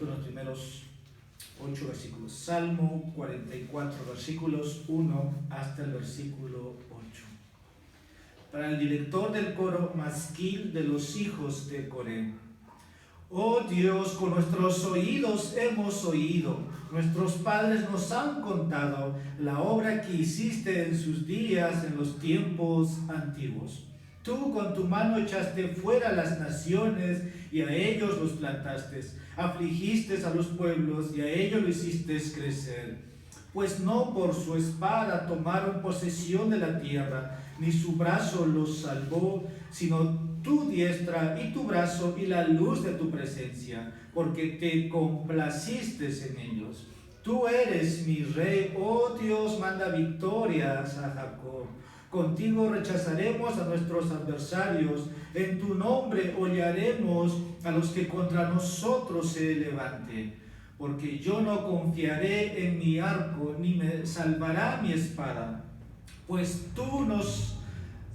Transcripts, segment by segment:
lectura, los primeros 8 versículos. Salmo 44, versículos 1 hasta el versículo 8. Para el director del coro Masquil de los hijos de Coré. Oh Dios, con nuestros oídos hemos oído, nuestros padres nos han contado la obra que hiciste en sus días, en los tiempos antiguos. Tú con tu mano echaste fuera las naciones y a ellos los plantaste. Afligiste a los pueblos y a ellos lo hiciste crecer. Pues no por su espada tomaron posesión de la tierra, ni su brazo los salvó, sino tu diestra y tu brazo y la luz de tu presencia, porque te complaciste en ellos. Tú eres mi rey, oh Dios, manda victorias a Jacob. Contigo rechazaremos a nuestros adversarios, en tu nombre hollaremos a los que contra nosotros se levanten. Porque yo no confiaré en mi arco, ni me salvará mi espada, pues tú nos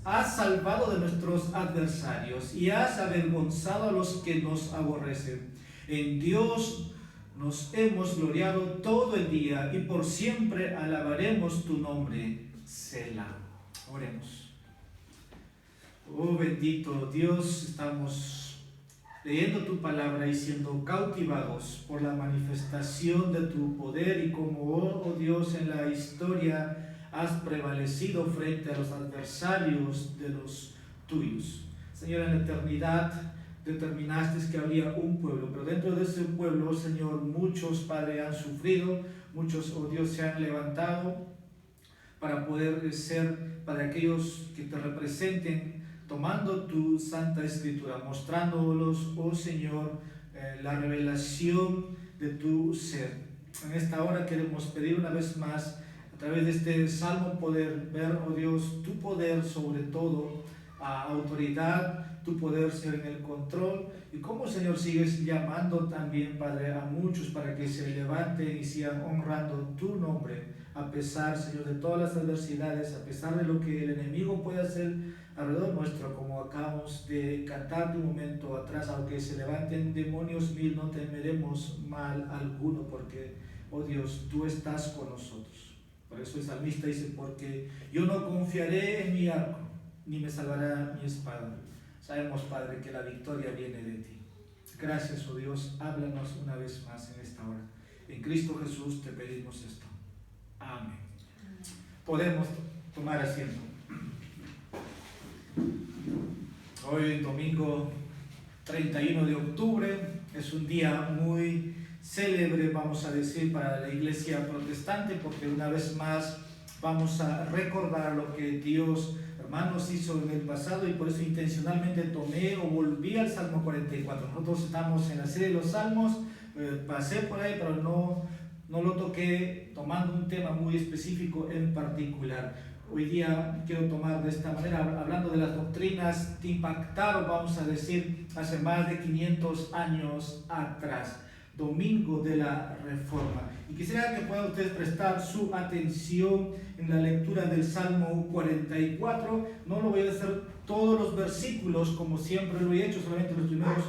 has salvado de nuestros adversarios y has avergonzado a los que nos aborrecen. En Dios nos hemos gloriado todo el día y por siempre alabaremos tu nombre. Selah. Oremos. Oh bendito Dios, estamos leyendo tu palabra y siendo cautivados por la manifestación de tu poder y como, oh Dios, en la historia has prevalecido frente a los adversarios de los tuyos. Señor, en la eternidad determinaste que habría un pueblo, pero dentro de ese pueblo, Señor, muchos, Padre, han sufrido, muchos, oh Dios, se han levantado para poder ser, para aquellos que te representen, tomando tu Santa Escritura, mostrándolos, oh Señor, la revelación de tu ser. En esta hora queremos pedir una vez más, a través de este salmo, poder ver, oh Dios, tu poder sobre todo, autoridad, tu poder, Señor, en el control, y cómo, Señor, sigues llamando también, Padre, a muchos para que se levanten y sigan honrando tu nombre, a pesar, Señor, de todas las adversidades, a pesar de lo que el enemigo puede hacer alrededor nuestro, como acabamos de cantar de un momento atrás. Aunque se levanten demonios 1000, no temeremos mal alguno, porque, oh Dios, tú estás con nosotros. Por eso el salmista dice, porque yo no confiaré en mi arco, ni me salvará mi espada. Sabemos, Padre, que la victoria viene de ti. Gracias, oh Dios, háblanos una vez más en esta hora. En Cristo Jesús te pedimos esto. Amén. Podemos tomar asiento. Hoy, domingo 31 de octubre, es un día muy célebre, vamos a decir, para la iglesia protestante, porque una vez más vamos a recordar lo que Dios, hermanos, hizo en el pasado, y por eso intencionalmente tomé o volví al Salmo 44. Nosotros estamos en la serie de los Salmos, pasé por ahí, pero no lo toqué tomando un tema muy específico en particular. Hoy día quiero tomar de esta manera, hablando de las doctrinas que impactaron, vamos a decir, hace más de 500 años atrás, domingo de la Reforma. Y quisiera que puedan ustedes prestar su atención en la lectura del Salmo 44. No lo voy a hacer todos los versículos como siempre lo he hecho, solamente los primeros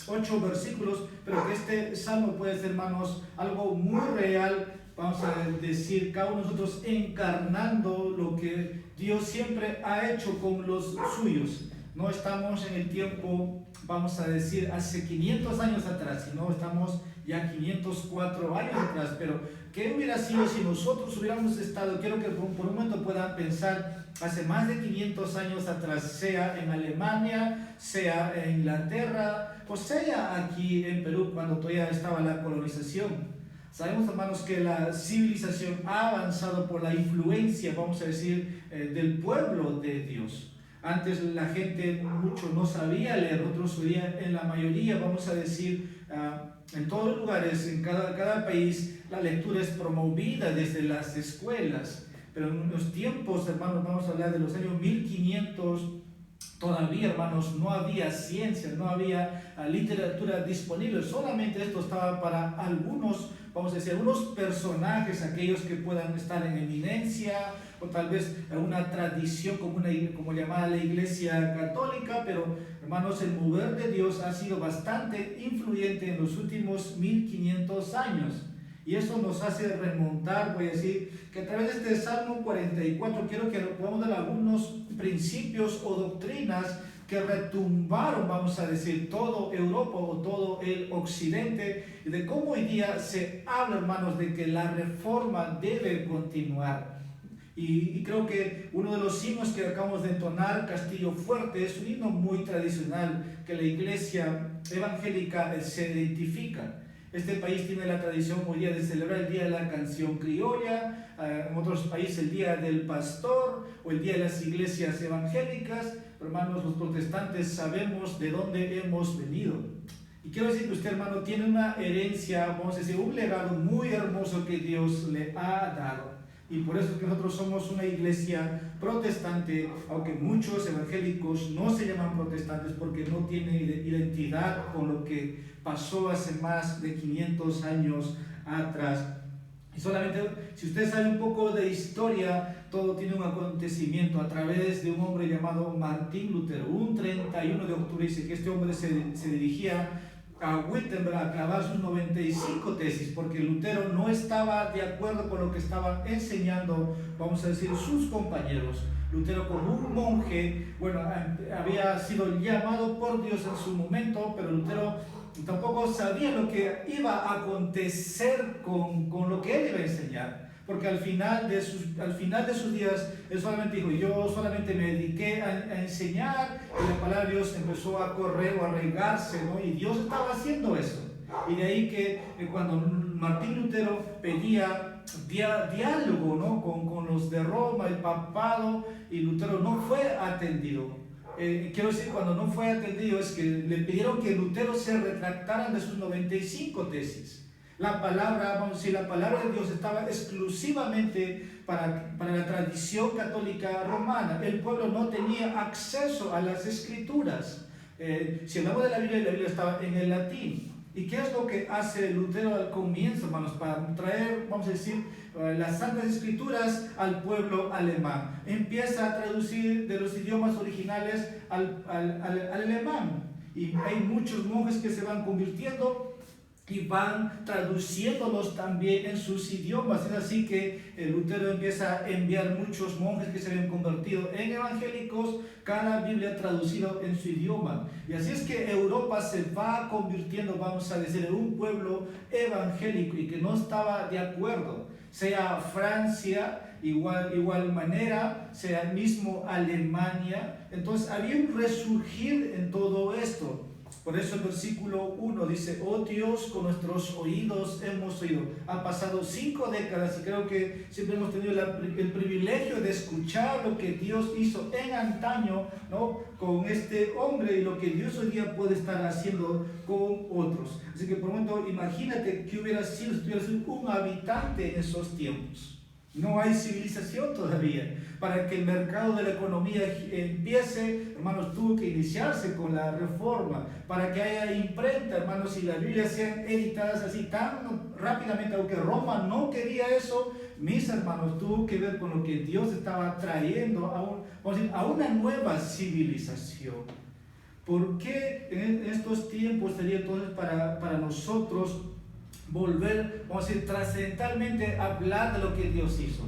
8 versículos, pero que este salmo puede ser, hermanos, algo muy real, vamos a decir, cada uno de nosotros encarnando lo que Dios siempre ha hecho con los suyos. No estamos en el tiempo, vamos a decir, hace 500 años atrás, sino estamos ya 504 años atrás. Pero ¿qué hubiera sido si nosotros hubiéramos estado? Quiero que por un momento puedan pensar, hace más de 500 años atrás, sea en Alemania, sea en Inglaterra, o sea aquí en Perú, cuando todavía estaba la colonización. Sabemos, hermanos, que la civilización ha avanzado por la influencia, vamos a decir, del pueblo de Dios. Antes la gente mucho no sabía leer, otros en la mayoría, vamos a decir, en todos los lugares, en cada país, la lectura es promovida desde las escuelas. Pero en los tiempos, hermanos, vamos a hablar de los años 1500, Todavía, hermanos, no había ciencia, no había literatura disponible, solamente esto estaba para algunos, vamos a decir, algunos personajes, aquellos que puedan estar en eminencia, o tal vez alguna tradición como llamada la Iglesia Católica, pero hermanos, el mover de Dios ha sido bastante influyente en los últimos 1500 años. Y eso nos hace remontar, voy a decir, que a través de este Salmo 44 quiero que podamos dar algunos principios o doctrinas que retumbaron, vamos a decir, todo Europa o todo el Occidente, y de cómo hoy día se habla, hermanos, de que la reforma debe continuar. Y creo que uno de los himnos que acabamos de entonar, Castillo Fuerte, es un himno muy tradicional que la iglesia evangélica se identifica. Este país tiene la tradición hoy día de celebrar el Día de la Canción Criolla, en otros países el Día del Pastor o el Día de las Iglesias Evangélicas. Hermanos, los protestantes sabemos de dónde hemos venido. Y quiero decir que usted, hermano, tiene una herencia, vamos a decir, un legado muy hermoso que Dios le ha dado. Y por eso es que nosotros somos una iglesia protestante, aunque muchos evangélicos no se llaman protestantes porque no tienen identidad con lo que pasó hace más de 500 años atrás. Y solamente, si usted sabe un poco de historia, todo tiene un acontecimiento a través de un hombre llamado Martín Lutero. Un 31 de octubre dice que este hombre se dirigía a Wittenberg a clavar sus 95 tesis, porque Lutero no estaba de acuerdo con lo que estaban enseñando, vamos a decir, sus compañeros. Lutero, como un monje, bueno, había sido llamado por Dios en su momento, pero Lutero tampoco sabía lo que iba a acontecer con lo que él iba a enseñar, porque al final de sus días, él solamente dijo, yo solamente me dediqué a enseñar, y la palabra de Dios empezó a correr o a regarse, ¿no? Y Dios estaba haciendo eso. Y de ahí que cuando Martín Lutero pedía diálogo, ¿no? con los de Roma, el papado, y Lutero no fue atendido. Quiero decir, cuando no fue atendido es que le pidieron que Lutero se retractaran de sus 95 tesis. La palabra, vamos a decir, la palabra de Dios estaba exclusivamente para la tradición católica romana. El pueblo no tenía acceso a las escrituras. Si hablamos de la Biblia estaba en el latín. ¿Y qué es lo que hace Lutero al comienzo, hermanos? Para traer, vamos a decir, las Santas Escrituras al pueblo alemán. Empieza a traducir de los idiomas originales al alemán. Y hay muchos monjes que se van convirtiendo y van traduciéndolos también en sus idiomas. Es así que Lutero empieza a enviar muchos monjes que se habían convertido en evangélicos, cada Biblia traducido en su idioma. Y así es que Europa se va convirtiendo, vamos a decir, en un pueblo evangélico y que no estaba de acuerdo. Sea Francia, igual manera, sea mismo Alemania. Entonces había un resurgir en todo esto. Por eso el versículo 1 dice, oh Dios, con nuestros oídos hemos oído. Han pasado 5 décadas y creo que siempre hemos tenido el privilegio de escuchar lo que Dios hizo en antaño, ¿no? Con este hombre y lo que Dios hoy día puede estar haciendo con otros. Así que por un momento imagínate que hubiera sido si tuvieras un habitante en esos tiempos. No hay civilización todavía. Para que el mercado de la economía empiece, hermanos, tuvo que iniciarse con la reforma. Para que haya imprenta, hermanos, y las Biblias sean editadas así tan rápidamente, aunque Roma no quería eso, mis hermanos, tuvo que ver con lo que Dios estaba trayendo a una nueva civilización. ¿Por qué en estos tiempos sería entonces para nosotros volver, vamos a decir, trascendentalmente hablar de lo que Dios hizo?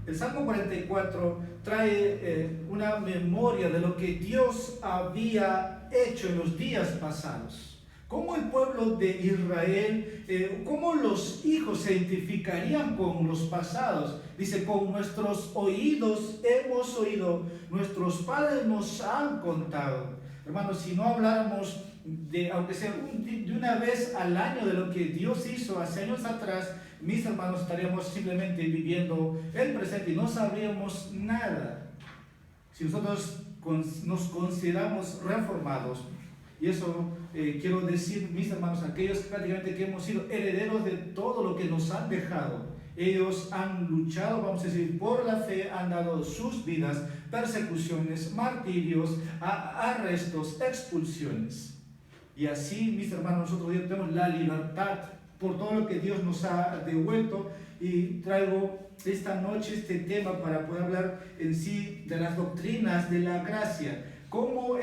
El Salmo 44 trae una memoria de lo que Dios había hecho en los días pasados. Cómo el pueblo de Israel, cómo los hijos se identificarían con los pasados. Dice, con nuestros oídos hemos oído, nuestros padres nos han contado. Hermanos, si no habláramos aunque sea de una vez al año de lo que Dios hizo hace años atrás, mis hermanos, estaríamos simplemente viviendo el presente y no sabríamos nada. Si nosotros nos consideramos reformados, Y eso quiero decir, mis hermanos, aquellos prácticamente que hemos sido herederos de todo lo que nos han dejado. Ellos han luchado, vamos a decir, por la fe, han dado sus vidas, persecuciones, martirios, arrestos, expulsiones. Y así, mis hermanos, nosotros hoy tenemos la libertad por todo lo que Dios nos ha devuelto. Y traigo esta noche este tema para poder hablar en sí de las doctrinas de la gracia. Cómo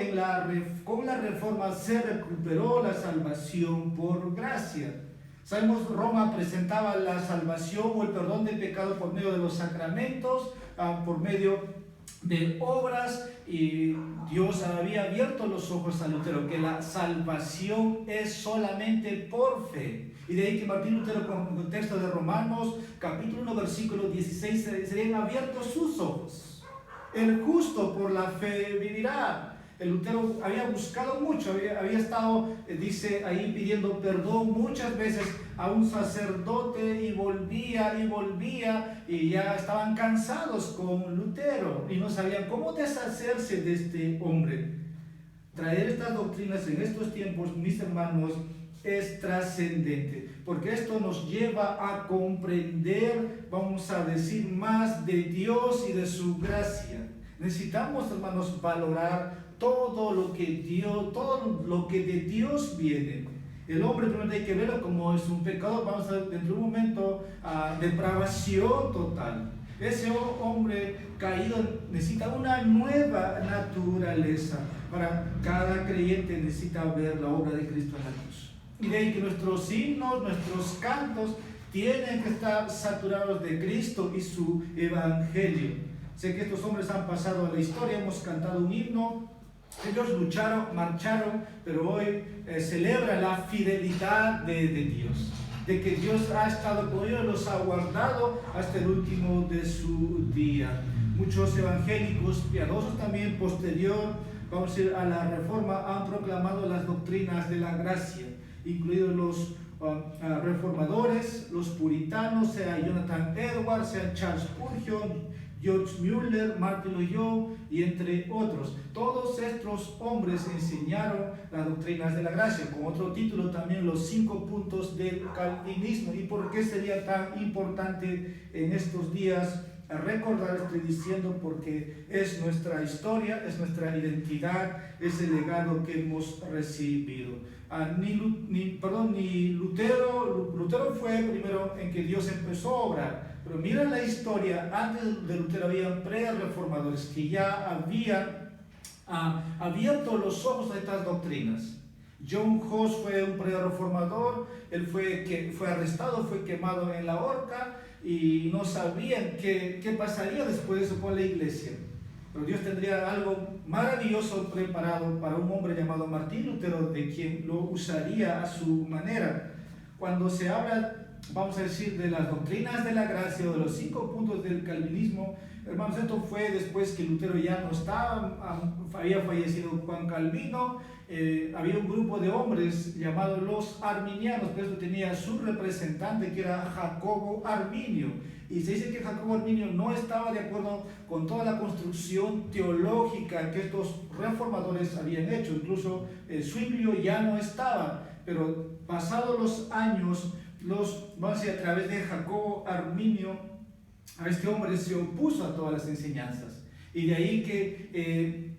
con la reforma se recuperó la salvación por gracia. Sabemos, Roma presentaba la salvación o el perdón de pecado por medio de los sacramentos, por medio de obras, y Dios había abierto los ojos a Lutero, que la salvación es solamente por fe. Y de ahí que Martín Lutero, con el texto de Romanos, capítulo 1, versículo 16, serían abiertos sus ojos. El justo por la fe vivirá. El Lutero había buscado mucho, había estado, dice ahí, pidiendo perdón muchas veces a un sacerdote y volvía, y ya estaban cansados con Lutero y no sabían cómo deshacerse de este hombre. Traer estas doctrinas en estos tiempos, mis hermanos, es trascendente, porque esto nos lleva a comprender, vamos a decir, más de Dios y de su gracia. Necesitamos, hermanos, valorar todo lo que de Dios viene. El hombre primero hay que verlo como es un pecador. Vamos a ver dentro de un momento depravación total. Ese hombre caído necesita una nueva naturaleza. Para cada creyente necesita ver la obra de Cristo en la cruz. Y de ahí que nuestros himnos, nuestros cantos tienen que estar saturados de Cristo y su evangelio. Sé que estos hombres han pasado a la historia, hemos cantado un himno, ellos lucharon, marcharon, pero hoy celebran la fidelidad de Dios, de que Dios ha estado con ellos, los ha guardado hasta el último de su día. Muchos evangélicos piadosos también posterior, vamos a decir, a la Reforma, han proclamado las doctrinas de la gracia, incluidos los reformadores, los puritanos, sea Jonathan Edwards, sea Charles Spurgeon, George Mueller, Martin Luther y entre otros. Todos estos hombres enseñaron las doctrinas de la gracia, con otro título también, los 5 puntos del calvinismo. ¿Y por qué sería tan importante en estos días recordar? Estoy diciendo porque es nuestra historia, es nuestra identidad, es el legado que hemos recibido. Ni Lutero fue primero en que Dios empezó a obrar, pero mira la historia. Antes de Lutero había pre-reformadores que ya habían abierto los ojos a estas doctrinas. John Huss fue un pre-reformador, él fue arrestado, fue quemado en la horca y no sabían qué pasaría después de eso con la iglesia. Pero Dios tendría algo maravilloso preparado para un hombre llamado Martín Lutero, de quien lo usaría a su manera. Cuando se habla, vamos a decir, de las doctrinas de la gracia o de los 5 puntos del calvinismo, hermanos, esto fue después que Lutero ya no estaba, había fallecido Juan Calvino. Había un grupo de hombres llamados los arminianos, que esto tenía su representante, que era Jacobo Arminio. Y se dice que Jacobo Arminio no estaba de acuerdo con toda la construcción teológica que estos reformadores habían hecho. Incluso Zwinglio ya no estaba, pero pasados los años, vamos a decir, a través de Jacobo Arminio, a este hombre se opuso a todas las enseñanzas. Y de ahí que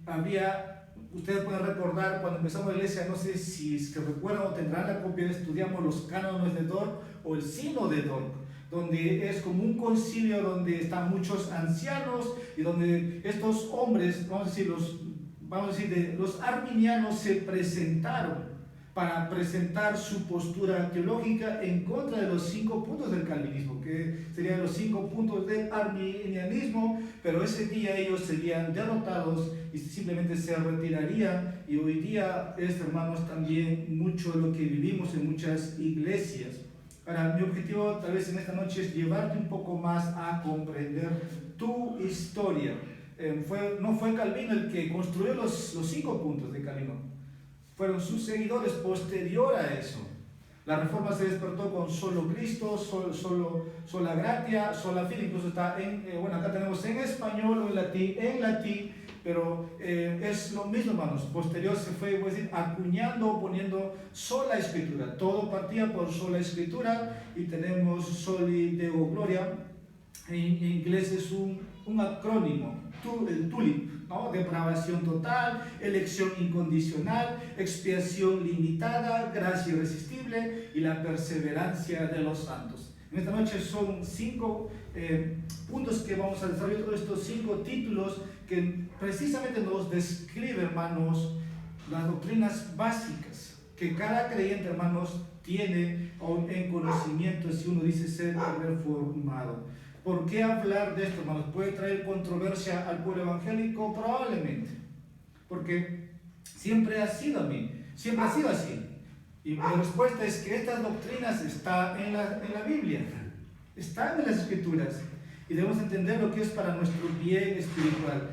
ustedes pueden recordar, cuando empezamos la iglesia, no sé si es que recuerdan o tendrán la copia, estudiamos los cánones de Dort o el Sínodo de Dort, donde es como un concilio donde están muchos ancianos y donde estos hombres, vamos a decir, los arminianos se presentaron para presentar su postura teológica en contra de los 5 puntos del calvinismo, que serían los 5 puntos del arminianismo, pero ese día ellos serían derrotados y simplemente se retirarían. Y hoy día es, hermanos, también mucho lo que vivimos en muchas iglesias. Ahora, mi objetivo tal vez en esta noche es llevarte un poco más a comprender tu historia. No fue Calvino el que construyó los 5 puntos de Calvino. Fueron sus seguidores posterior a eso. La Reforma se despertó con solo Cristo, sola gratia, sola fide. Incluso está acá tenemos en español o en latín, pero es lo mismo, hermanos. Posterior se fue, voy a decir, acuñando, poniendo sola escritura. Todo partía por sola escritura y tenemos Soli Deo Gloria. En inglés es un acrónimo, el TULIP, ¿no? Depravación total, elección incondicional, expiación limitada, gracia irresistible y la perseverancia de los santos. En esta noche son 5 puntos que vamos a desarrollar, todos estos 5 títulos que precisamente nos describen, hermanos, las doctrinas básicas que cada creyente, hermanos, tiene en conocimiento si uno dice ser reformado. ¿Por qué hablar de esto, hermanos? ¿Puede traer controversia al pueblo evangélico? Probablemente, porque siempre ha sido así. Y mi respuesta es que estas doctrinas están en la Biblia, están en las Escrituras, y debemos entender lo que es para nuestro bien espiritual.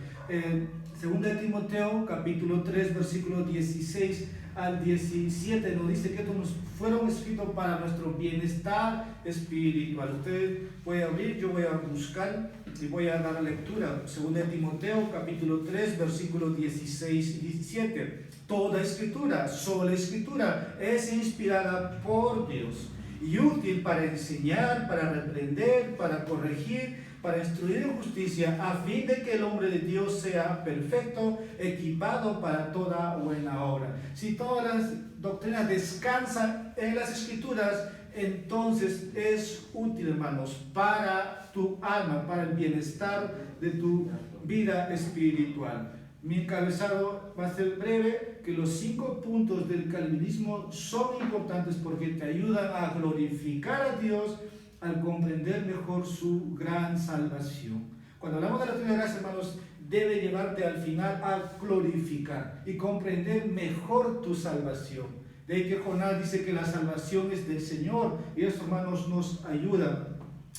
Segunda de Timoteo, capítulo 3, versículos 16 al 17, nos dice que estos nos fueron escritos para nuestro bienestar espiritual. Usted puede abrir, yo voy a buscar y voy a dar lectura. Segunda de Timoteo, capítulo 3, versículos 16 y 17. Toda escritura, sola escritura, es inspirada por Dios y útil para enseñar, para reprender, para corregir, para instruir en justicia, a fin de que el hombre de Dios sea perfecto, equipado para toda buena obra. Si todas las doctrinas descansan en las Escrituras, entonces es útil, hermanos, para tu alma, para el bienestar de tu vida espiritual. Mi encabezado va a ser breve, que los 5 puntos del calvinismo son importantes porque te ayudan a glorificar a Dios al comprender mejor su gran salvación. Cuando hablamos de la doctrina de gracia, hermanos, debe llevarte al final a glorificar y comprender mejor tu salvación. De ahí que Jonás dice que la salvación es del Señor, y eso, hermanos, nos ayuda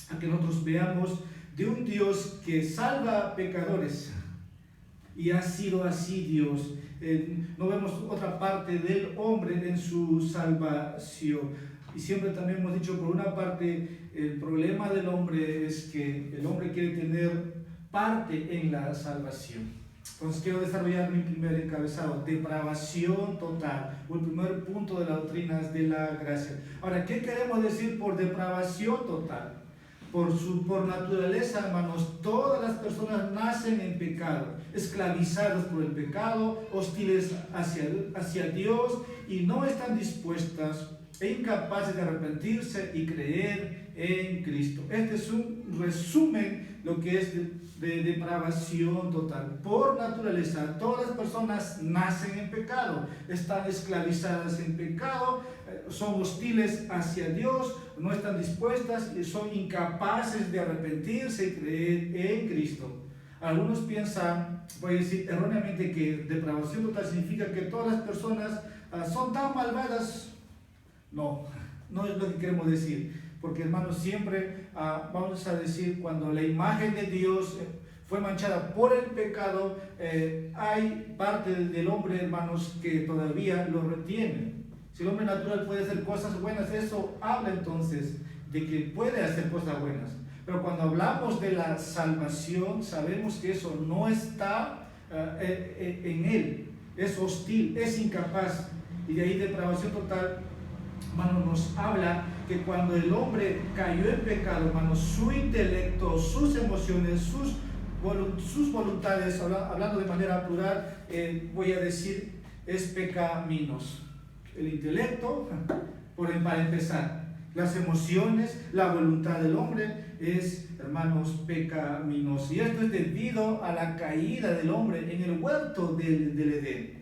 a que nosotros veamos de un Dios que salva a pecadores, y ha sido así Dios. No vemos otra parte del hombre en su salvación. Y siempre también hemos dicho, por una parte, el problema del hombre es que el hombre quiere tener parte en la salvación. Entonces quiero desarrollar mi primer encabezado, depravación total, o el primer punto de las doctrinas de la gracia. Ahora, ¿qué queremos decir por depravación total? Por naturaleza, hermanos, todas las personas nacen en pecado, esclavizadas por el pecado, hostiles hacia Dios, y no están dispuestas e incapaces de arrepentirse y creer en Cristo. Este es un resumen lo que es de depravación total. Por naturaleza, todas las personas nacen en pecado, están esclavizadas en pecado, son hostiles hacia Dios, no están dispuestas y son incapaces de arrepentirse y creer en Cristo. Algunos piensan, voy a decir erróneamente, que depravación total significa que todas las personas son tan malvadas. No es lo que queremos decir, porque, hermanos, siempre vamos a decir, cuando la imagen de Dios fue manchada por el pecado, hay parte del hombre, hermanos, que todavía lo retiene. Si el hombre natural puede hacer cosas buenas, eso habla entonces de que puede hacer cosas buenas. Pero cuando hablamos de la salvación, sabemos que eso no está en él, es hostil, es incapaz, y de ahí depravación total. Hermanos, nos habla que cuando el hombre cayó en pecado, hermanos, su intelecto, sus emociones, sus voluntades, hablando de manera plural, voy a decir, es pecaminos. El intelecto, para empezar, las emociones, la voluntad del hombre es, hermanos, pecaminos. Y esto es debido a la caída del hombre en el huerto del Edén.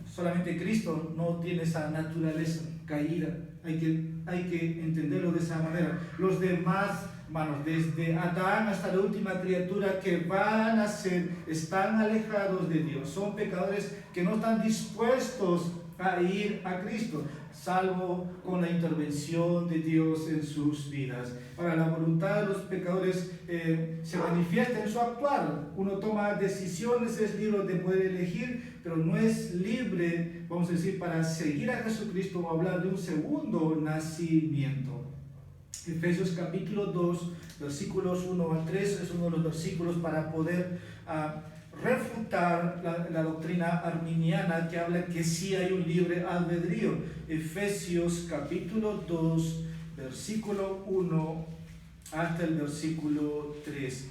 Solamente Cristo no tiene esa naturaleza caída. Hay que entenderlo de esa manera. Los demás, hermanos, desde Adán hasta la última criatura que van a ser, están alejados de Dios. Son pecadores que no están dispuestos a ir a Cristo, salvo con la intervención de Dios en sus vidas. Ahora, la voluntad de los pecadores se manifiesta en su actuar. Uno toma decisiones, es libre de poder elegir, pero no es libre, vamos a decir, para seguir a Jesucristo o hablar de un segundo nacimiento. Efesios capítulo 2, versículos 1 al 3, es uno de los versículos para poder refutar la doctrina arminiana que habla que sí hay un libre albedrío. Efesios capítulo 2, versículo 1 hasta el versículo 3.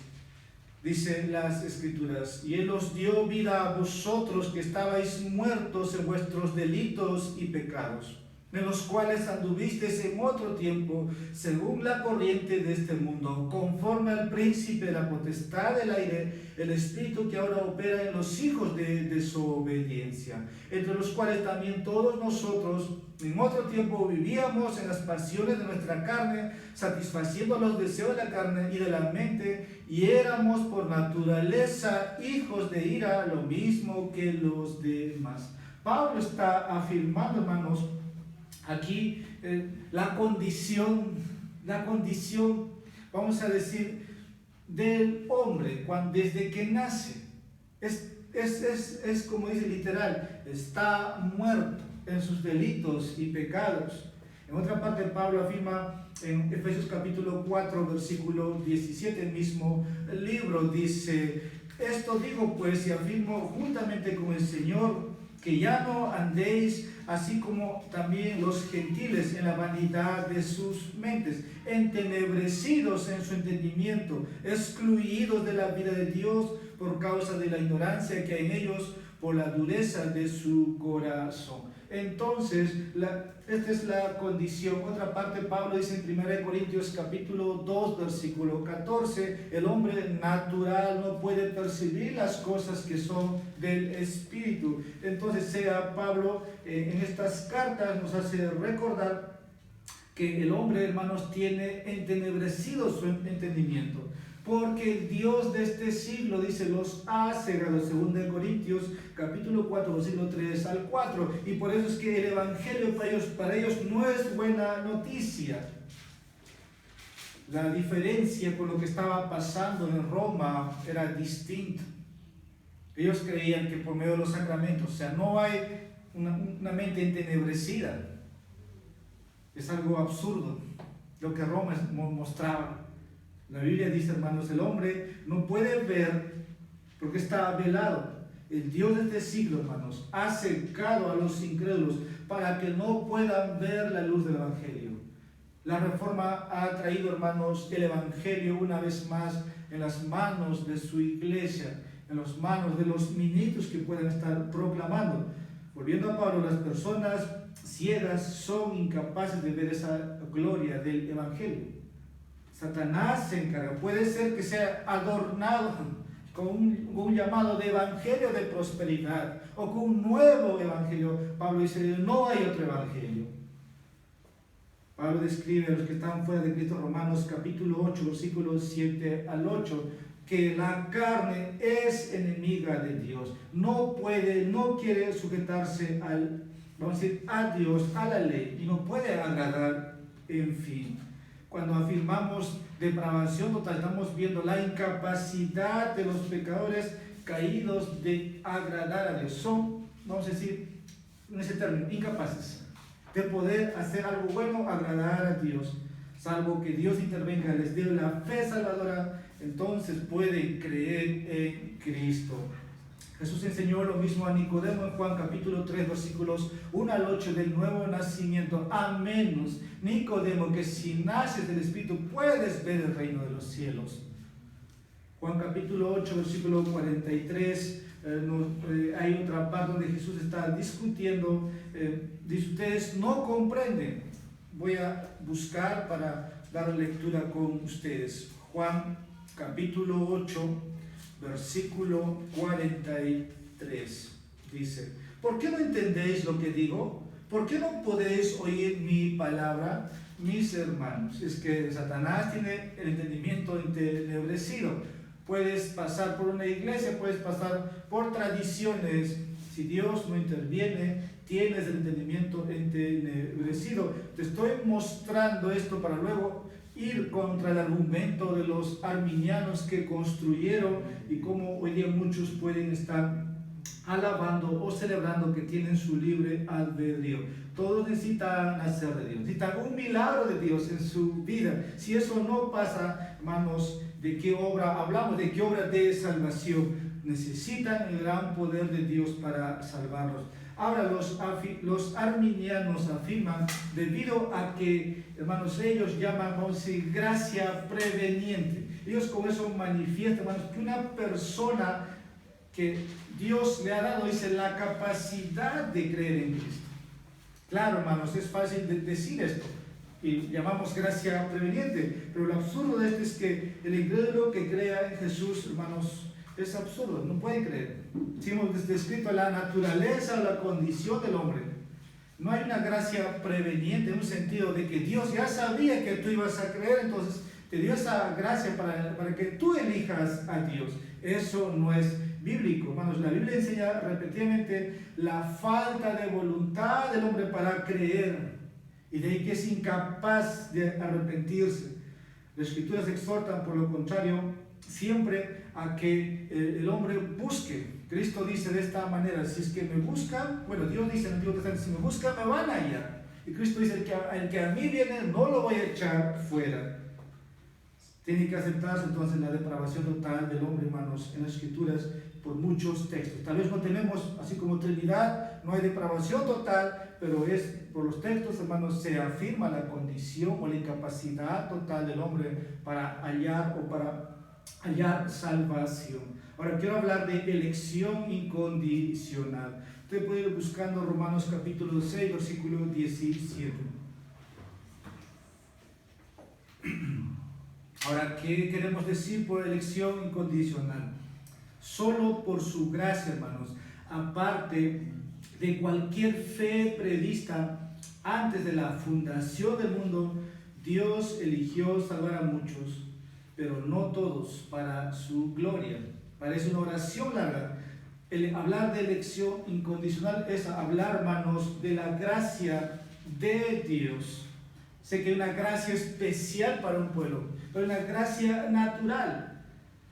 Dicen las Escrituras: y Él os dio vida a vosotros que estabais muertos en vuestros delitos y pecados, en los cuales anduvisteis en otro tiempo, según la corriente de este mundo, conforme al príncipe de la potestad del aire, el espíritu que ahora opera en los hijos de desobediencia, entre los cuales también todos nosotros en otro tiempo vivíamos en las pasiones de nuestra carne, satisfaciendo los deseos de la carne y de la mente, y éramos por naturaleza hijos de ira, lo mismo que los demás. Pablo está afirmando, hermanos, aquí la condición, vamos a decir, del hombre desde que nace. Es como dice literal, está muerto en sus delitos y pecados. En otra parte, Pablo afirma en Efesios capítulo 4, versículo 17, el mismo libro, dice: esto digo pues y afirmo juntamente con el Señor, que ya no andéis así como también los gentiles en la vanidad de sus mentes, entenebrecidos en su entendimiento, excluidos de la vida de Dios por causa de la ignorancia que hay en ellos, por la dureza de su corazón. Entonces, esta es la condición. Otra parte, Pablo dice en 1 Corintios capítulo 2, versículo 14, el hombre natural no puede percibir las cosas que son del Espíritu. Entonces, sea Pablo en estas cartas nos hace recordar que el hombre, hermanos, tiene entenebrecido su entendimiento, porque el Dios de este siglo, dice, los ha cegado, 2 Corintios capítulo 4, versículo 3 al 4, y por eso es que el evangelio para ellos no es buena noticia. La diferencia con lo que estaba pasando en Roma era distinta. Ellos creían que por medio de los sacramentos, o sea, no hay una mente entenebrecida. Es algo absurdo lo que Roma mostraba. La Biblia dice, hermanos, el hombre no puede ver porque está velado. El Dios de este siglo, hermanos, ha secado a los incrédulos para que no puedan ver la luz del Evangelio. La Reforma ha traído, hermanos, el Evangelio una vez más en las manos de su iglesia, en las manos de los ministros que pueden estar proclamando. Volviendo a Pablo, las personas ciegas son incapaces de ver esa gloria del Evangelio. Satanás se encarga. Puede ser que sea adornado con un llamado de evangelio de prosperidad o con un nuevo evangelio. Pablo dice, no hay otro evangelio. Pablo describe a los que están fuera de Cristo, Romanos capítulo 8, versículos 7 al 8, que la carne es enemiga de Dios. No quiere sujetarse a Dios, a la ley, y no puede agradar, en fin. Cuando afirmamos depravación total, estamos viendo la incapacidad de los pecadores caídos de agradar a Dios. Son, vamos a decir, en ese término, incapaces de poder hacer algo bueno, agradar a Dios. Salvo que Dios intervenga, les dé la fe salvadora, entonces pueden creer en Cristo. Jesús enseñó lo mismo a Nicodemo en Juan capítulo 3, versículos 1 al 8 del nuevo nacimiento. A menos, Nicodemo, que si naces del Espíritu puedes ver el reino de los cielos. Juan capítulo 8, versículo 43, hay otra parte donde Jesús está discutiendo. Dice, ustedes no comprenden. Voy a buscar para dar lectura con ustedes. Juan capítulo 8, versículo 43, dice: ¿por qué no entendéis lo que digo? ¿Por qué no podéis oír mi palabra, mis hermanos? Es que Satanás tiene el entendimiento entenebrecido. Puedes pasar por una iglesia, puedes pasar por tradiciones. Si Dios no interviene, tienes el entendimiento entenebrecido. Te estoy mostrando esto para luego ir contra el argumento de los arminianos que construyeron y cómo hoy día muchos pueden estar alabando o celebrando que tienen su libre albedrío. Todos necesitan nacer de Dios, necesitan un milagro de Dios en su vida. Si eso no pasa, hermanos, ¿de qué obra hablamos? ¿De qué obra de salvación? necesitan el gran poder de Dios para salvarlos. Ahora los arminianos afirman, debido a que, hermanos, ellos llaman, vamos a decir, gracia preveniente. Ellos con eso manifiestan, hermanos, que una persona que Dios le ha dado, dice, la capacidad de creer en Cristo. Claro, hermanos, es fácil decir esto y llamamos gracia preveniente, pero lo absurdo de esto es que el incrédulo que crea en Jesús, hermanos, es absurdo, no puede creer. Si hemos descrito la naturaleza o la condición del hombre, no hay una gracia preveniente en un sentido de que Dios ya sabía que tú ibas a creer, entonces te dio esa gracia para que tú elijas a Dios. Eso no es bíblico, hermanos. La Biblia enseña repetidamente la falta de voluntad del hombre para creer, y de ahí que es incapaz de arrepentirse. Las Escrituras exhortan, por lo contrario, siempre a que el hombre busque. Cristo dice de esta manera: si es que me buscan, bueno, Dios dice en el Antiguo Testamento, si me buscan me van a hallar. Y Cristo dice: el que a mí viene no lo voy a echar fuera. Tiene que aceptarse entonces la depravación total del hombre, hermanos, en las Escrituras por muchos textos. Tal vez no tenemos, así como Trinidad, no hay depravación total, pero es por los textos, hermanos, se afirma la condición o la incapacidad total del hombre para hallar salvación. Ahora quiero hablar de elección incondicional. Usted puede ir buscando Romanos capítulo 6, versículo 17. Ahora, ¿qué queremos decir por elección incondicional? Solo por su gracia, hermanos, aparte de cualquier fe prevista antes de la fundación del mundo, Dios eligió salvar a muchos, pero no todos, para su gloria. Parece una oración larga. El hablar de elección incondicional es hablar, hermanos, de la gracia de Dios. Sé que hay una gracia especial para un pueblo, pero una gracia natural.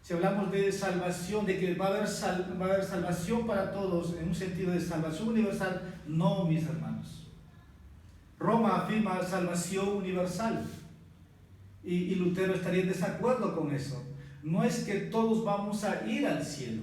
Si hablamos de salvación, de que va a haber salvación para todos, en un sentido de salvación universal, no, mis hermanos. Roma afirma salvación universal, y Lutero estaría en desacuerdo con eso. No es que todos vamos a ir al cielo,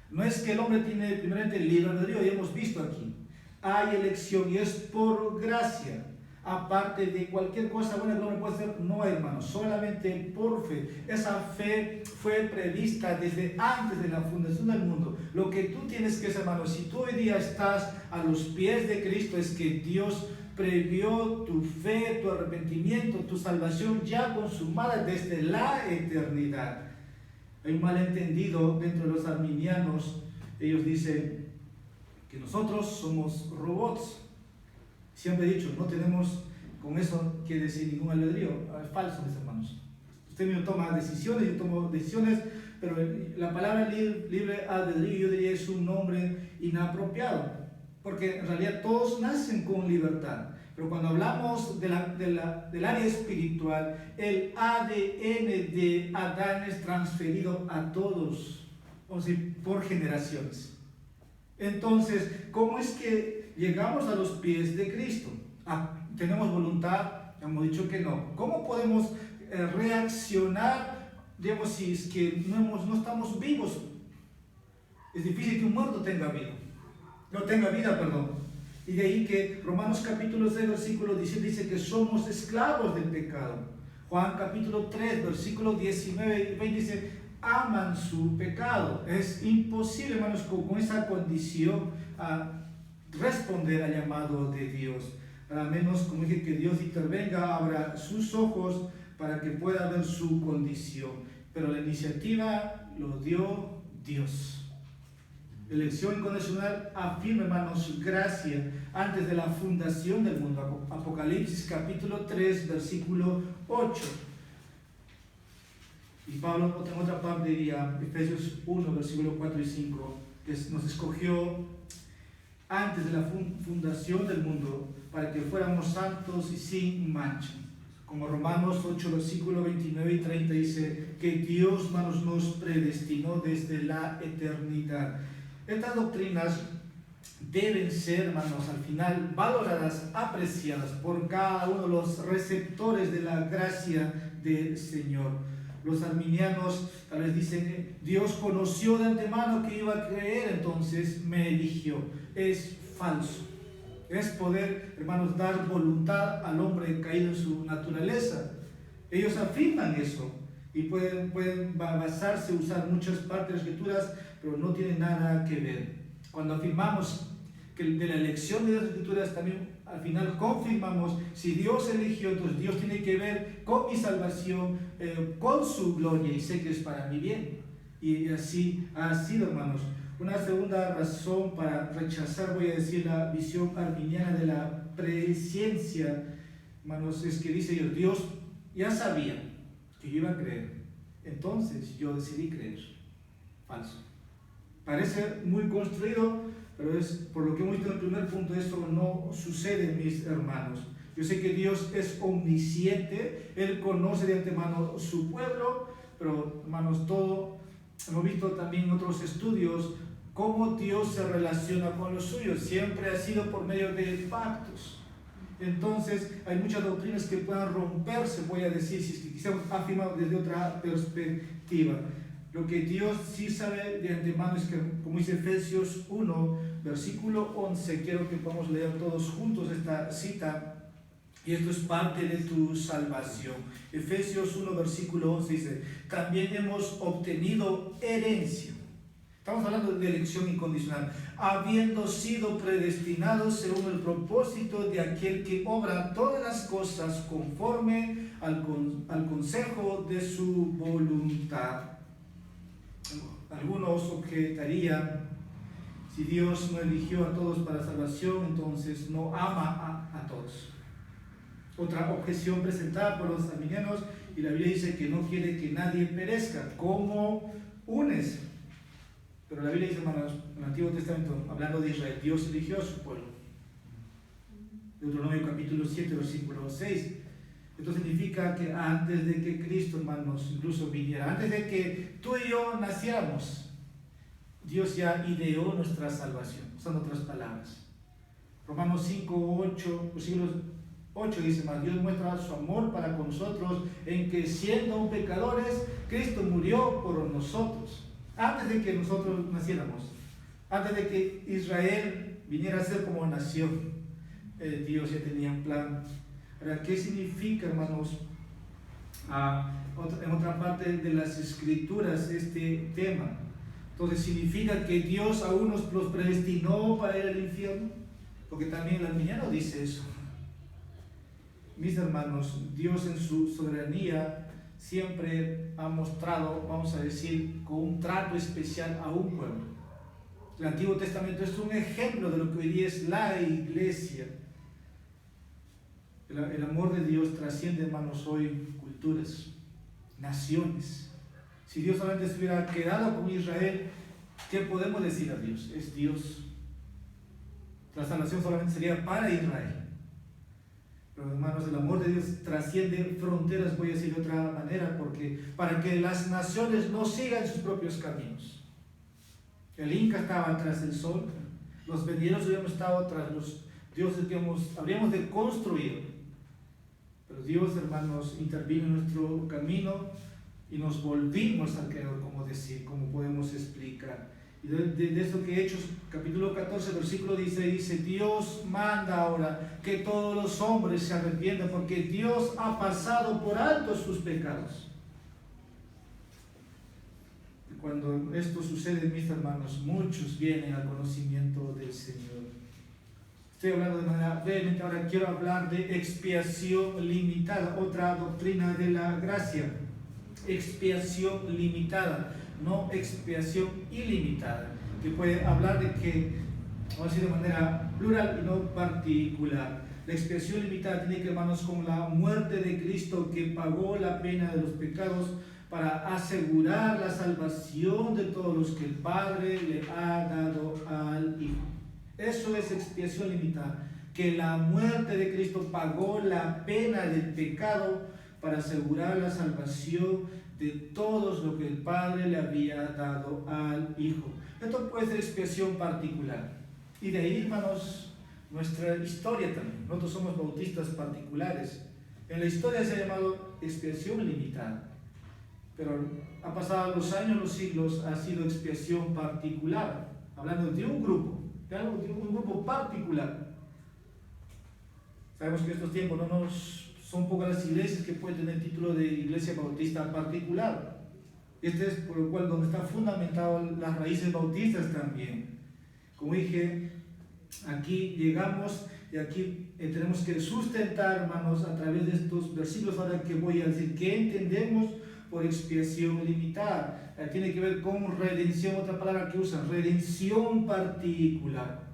no es que el hombre tiene primeramente libre albedrío, ya hemos visto aquí. Hay elección y es por gracia. Aparte de cualquier cosa buena que el hombre puede hacer, no, hermanos, solamente por fe. Esa fe fue prevista desde antes de la fundación del mundo. Lo que tú tienes que hacer, hermanos, si tú hoy día estás a los pies de Cristo, es que Dios previó tu fe, tu arrepentimiento, tu salvación ya consumada desde la eternidad. Hay un malentendido dentro de los arminianos. Ellos dicen que nosotros somos robots. Siempre he dicho, no tenemos con eso que decir ningún albedrío. Es falso, mis hermanos. Usted mismo toma decisiones, yo tomo decisiones, pero la palabra libre albedrío, yo diría, es un nombre inapropiado, porque en realidad todos nacen con libertad. Pero cuando hablamos del área espiritual, el ADN de Adán es transferido a todos, vamos a decir, por generaciones. Entonces, ¿cómo es que llegamos a los pies de Cristo? ¿Tenemos voluntad? Hemos dicho que no. ¿Cómo podemos reaccionar, digamos, si es que no estamos vivos? Es difícil que un muerto tenga vida. No tenga vida, perdón. Y de ahí que Romanos capítulo 6, versículo 17 dice que somos esclavos del pecado. Juan capítulo 3, versículo 19 y 20 dice: aman su pecado. Es imposible, hermanos, con esa condición responder al llamado de Dios. A menos, como dije, que Dios intervenga, abra sus ojos para que pueda ver su condición. Pero la iniciativa lo dio Dios. Elección incondicional afirma, hermanos, gracia antes de la fundación del mundo. Apocalipsis capítulo 3, versículo 8. Y Pablo en otra parte diría, Efesios 1, versículo 4 y 5, que nos escogió antes de la fundación del mundo para que fuéramos santos y sin mancha. Como Romanos 8, versículo 29 y 30 dice que Dios, hermanos, nos predestinó desde la eternidad. Estas doctrinas deben ser, hermanos, al final valoradas, apreciadas por cada uno de los receptores de la gracia del Señor. Los arminianos tal vez dicen, Dios conoció de antemano que iba a creer, entonces me eligió. Es falso. Es poder, hermanos, dar voluntad al hombre caído en su naturaleza. Ellos afirman eso y pueden basarse, usar muchas partes de las Escrituras, pero no tienen nada que ver. Cuando afirmamos que de la elección de las Escrituras también al final confirmamos, si Dios eligió, entonces Dios tiene que ver con mi salvación, con su gloria, y sé que es para mi bien. Y así ha sido, hermanos. Una segunda razón para rechazar, voy a decir, la visión arminiana de la presciencia, hermanos, es que dice Dios ya sabía que yo iba a creer, entonces yo decidí creer. Falso. Parece muy construido, pero es por lo que hemos visto en el primer punto, esto no sucede, mis hermanos. Yo sé que Dios es omnisciente, Él conoce de antemano su pueblo, pero hermanos, hemos visto también en otros estudios cómo Dios se relaciona con los suyos. Siempre ha sido por medio de pactos. Entonces hay muchas doctrinas que puedan romperse, voy a decir, si es que quisiéramos afirmar desde otra perspectiva. Lo que Dios sí sabe de antemano es que, como dice Efesios 1, versículo 11, quiero que podamos leer todos juntos esta cita, y esto es parte de tu salvación. Efesios 1, versículo 11 dice, también hemos obtenido herencia. Estamos hablando de elección incondicional. Habiendo sido predestinados según el propósito de aquel que obra todas las cosas conforme al consejo de su voluntad. Algunos objetarían, si Dios no eligió a todos para salvación, entonces no ama a todos. Otra objeción presentada por los arminianos, y la Biblia dice que no quiere que nadie perezca. ¿Cómo unes? Pero la Biblia dice, hermanos, en el Antiguo Testamento, hablando de Israel, Dios eligió a su pueblo. Deuteronomio capítulo 7, versículo 6. Esto significa que antes de que Cristo, hermanos, incluso viniera, antes de que tú y yo naciéramos, Dios ya ideó nuestra salvación. Son otras palabras. Romanos 5, 8, versículos 8 dice más, Dios muestra su amor para con nosotros en que siendo aún pecadores, Cristo murió por nosotros. Antes de que nosotros naciéramos, antes de que Israel viniera a ser como nación, Dios ya tenía un plan. Ahora, ¿qué significa, hermanos, en otra parte de las Escrituras este tema? Entonces, ¿significa que Dios a unos los predestinó para ir al infierno? Porque también el arminiano dice eso. Mis hermanos, Dios en su soberanía siempre ha mostrado, vamos a decir, con un trato especial a un pueblo. El Antiguo Testamento es un ejemplo de lo que hoy día es la iglesia. El amor de Dios trasciende, hermanos, hoy culturas, naciones. Si Dios solamente se hubiera quedado con Israel, ¿qué podemos decir a Dios? Es Dios. La salvación solamente sería para Israel. Pero, hermanos, el amor de Dios trasciende fronteras, voy a decir de otra manera, porque para que las naciones no sigan sus propios caminos. El Inca estaba tras el sol, los venideros hubiéramos estado tras los dioses que habríamos de construir. Pero Dios, hermanos, intervino en nuestro camino y nos volvimos al Creador, como podemos explicar. Y de eso que Hechos capítulo 14 versículo 16 dice, Dios manda ahora que todos los hombres se arrepientan porque Dios ha pasado por alto sus pecados. Y cuando esto sucede, mis hermanos, muchos vienen al conocimiento del Señor. Estoy hablando de manera brevemente, ahora quiero hablar de expiación limitada, otra doctrina de la gracia. Expiación limitada, no expiación ilimitada, que puede hablar de que, vamos a decir de manera plural y no particular. La expiación limitada tiene que ver, hermanos, con la muerte de Cristo que pagó la pena de los pecados para asegurar la salvación de todos los que el Padre le ha dado al Hijo. Eso es expiación limitada, que la muerte de Cristo pagó la pena del pecado para asegurar la salvación de todos lo que el Padre le había dado al Hijo. Esto puede ser expiación particular. Y de ahí, hermanos, nuestra historia también. Nosotros somos bautistas particulares. En la historia se ha llamado expiación limitada. pero ha pasado los años, los siglos, ha sido expiación particular, hablando de un grupo, de un grupo particular. Sabemos que estos tiempos son pocas las iglesias que pueden tener título de iglesia bautista particular. Este es por lo cual donde están fundamentadas las raíces bautistas también. Como dije, aquí llegamos y aquí tenemos que sustentar, hermanos, a través de estos versículos ahora que voy a decir, ¿qué entendemos por expiación limitada? Tiene que ver con redención, otra palabra que usan, redención particular.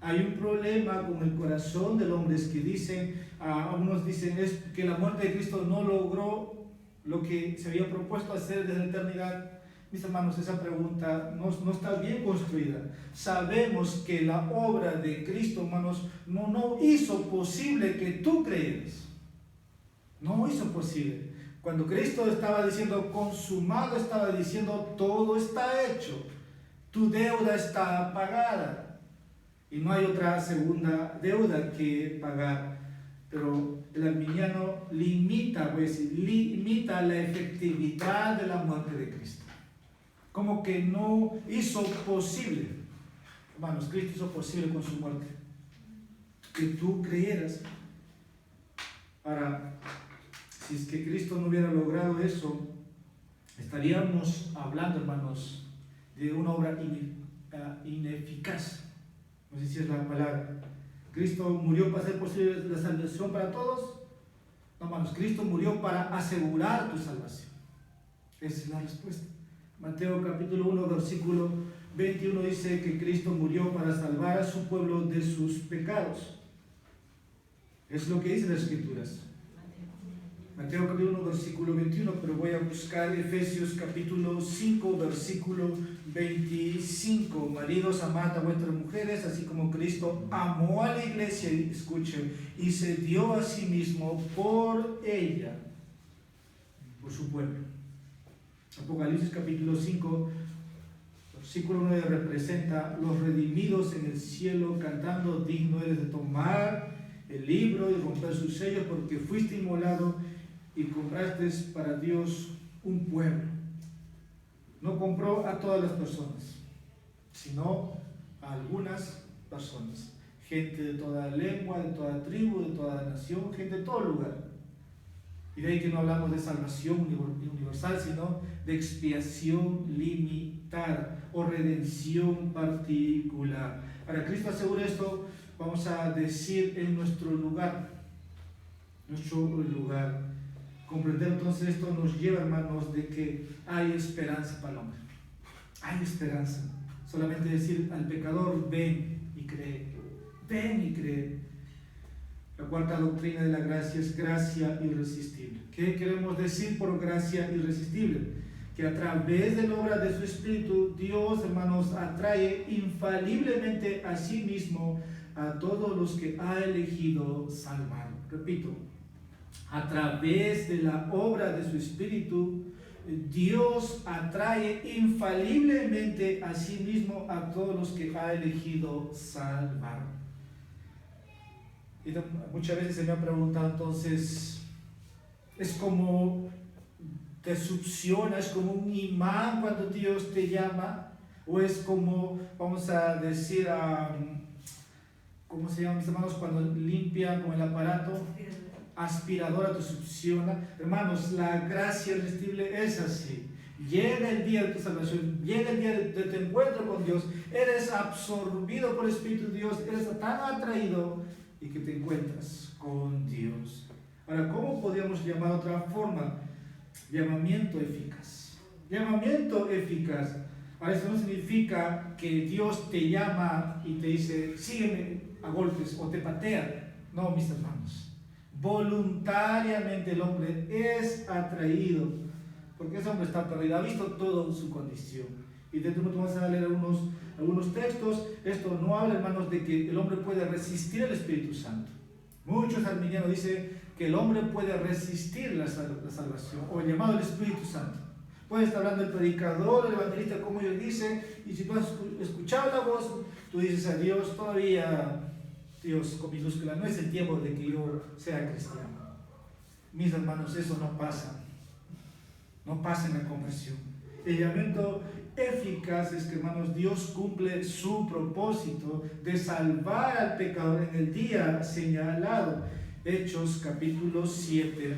Hay un problema con el corazón del hombre, es que dicen, algunos dicen es que la muerte de Cristo no logró lo que se había propuesto hacer desde la eternidad. Mis hermanos, esa pregunta no está bien construida. Sabemos que la obra de Cristo, hermanos, no hizo posible que tú creyeras. No hizo posible. Cuando Cristo estaba diciendo consumado, estaba diciendo todo está hecho. Tu deuda está pagada. Y no hay otra segunda deuda que pagar. Pero el arminiano limita la efectividad de la muerte de Cristo. Como que no hizo posible, hermanos, Cristo hizo posible con su muerte que tú creyeras. Ahora, si es que Cristo no hubiera logrado eso, estaríamos hablando, hermanos, de una obra ineficaz. No sé si es la palabra. ¿Cristo murió para hacer posible la salvación para todos? No, hermanos, Cristo murió para asegurar tu salvación. Esa es la respuesta. Mateo capítulo 1, versículo 21 dice que Cristo murió para salvar a su pueblo de sus pecados. Es lo que dicen las Escrituras. Mateo capítulo 1, versículo 21, pero voy a buscar Efesios capítulo 5, versículo 25. Maridos, amad a vuestras mujeres, así como Cristo amó a la iglesia, escuchen, y se dio a sí mismo por ella, por su pueblo. Apocalipsis capítulo 5, versículo 9 representa los redimidos en el cielo cantando, digno eres de tomar el libro y romper sus sellos porque fuiste inmolado y compraste para Dios un pueblo. No compró a todas las personas, sino a algunas personas. Gente de toda lengua, de toda tribu, de toda nación, gente de todo lugar. Y de ahí que no hablamos de salvación universal, sino de expiación limitada o redención particular. Para Cristo asegura esto, vamos a decir en nuestro lugar. Comprender entonces esto nos lleva, hermanos, de que hay esperanza para el hombre. Hay esperanza. Solamente decir al pecador, ven y cree. Ven y cree. La cuarta doctrina de la gracia es gracia irresistible. ¿Qué queremos decir por gracia irresistible? Que a través de la obra de su Espíritu, Dios, hermanos, atrae infaliblemente a sí mismo a todos los que ha elegido salvar. Repito, a través de la obra de su Espíritu, Dios atrae infaliblemente a sí mismo a todos los que ha elegido salvar. Y muchas veces se me ha preguntado, entonces, es como te succiona, es como un imán cuando Dios te llama, o es como, vamos a decir, ¿cómo se llama, mis hermanos, cuando limpian con el aparato? Aspiradora te succiona. Hermanos, la gracia irresistible es así. Llega el día de tu salvación, llega el día de tu encuentro con Dios, eres absorbido por el Espíritu de Dios, eres tan atraído y que te encuentras con Dios. Ahora, ¿cómo podríamos llamar otra forma? Llamamiento eficaz. Llamamiento eficaz. Ahora, eso no significa que Dios te llama y te dice, sígueme a golpes o te patea. No, mis hermanos. Voluntariamente el hombre es atraído, porque ese hombre está perdido, ha visto toda su condición. Y dentro de vamos a leer algunos textos. Esto no habla, hermanos, de que el hombre puede resistir al Espíritu Santo. Muchos arminianos dicen que el hombre puede resistir la salvación o el llamado del Espíritu Santo. Puede estar hablando el predicador, el evangelista, como ellos dicen, y si tú has escuchado la voz, tú dices a Dios, todavía, Dios con minúscula, no es el tiempo de que yo sea cristiano. Mis hermanos, eso no pasa. no pasen la conversión. El llamamiento eficaz es que, hermanos, Dios cumple su propósito de salvar al pecador en el día señalado. Hechos capítulo 7,